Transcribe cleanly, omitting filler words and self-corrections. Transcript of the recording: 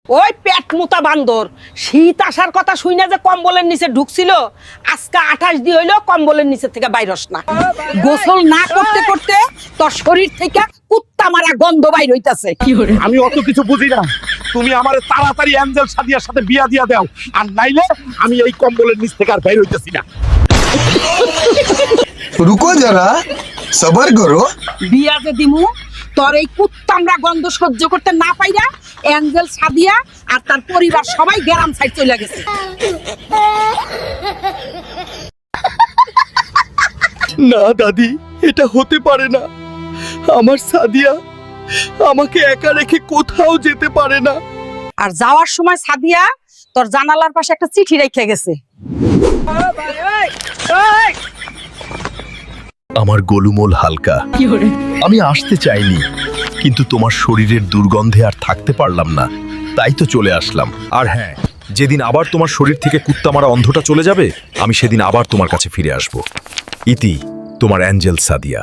ওই পেট মুতা বান্দর শীত আসার কথা শুই না যে কম্বলের নিচে ঢুকছিল, আজকে 28 দিন হইলো কম্বলের নিচে থেকে বাইরস না। গোসল না করতে করতে তোর শরীর থেকে কুত্তা মারা গন্ধ বাইর হইতাছে। আমি অত কিছু বুঝি না, তুমি আমারে তাড়াতাড়ি অ্যাঞ্জেল সাদিয়ার সাথে বিয়া দিয়া দাও, আর নাইলে আমি এই কম্বলের নিচ থেকে আর বাইর হইতেছি না। रुको जरा सबर करो। বিয়া যে দিমু তোর এই কুত্তামরা গন্ধ সহ্য করতে না পাইরা অ্যাঞ্জেল সাদিয়া আর তার পরিবার সবাই গ্রাম সাইড চলে গেছে। না দাদি, এটা হতে পারে না। আমার সাদিয়া আমাকে একা রেখে কোথাও যেতে পারে না। আর যাওয়ার সময় সাদিয়া তোর জানালার পাশে একটা চিঠি রেখে গেছে। আমার গোলুমোল হালকা, আমি আসতে চাইনি, কিন্তু তোমার শরীরের দুর্গন্ধে আর থাকতে পারলাম না, তাই তো চলে আসলাম। আর হ্যাঁ, যেদিন আবার তোমার শরীর থেকে কুত্তা মারা অন্ধটা চলে যাবে, আমি সেদিন আবার তোমার কাছে ফিরে আসব। ইতি, তোমার অ্যাঞ্জেল সাদিয়া।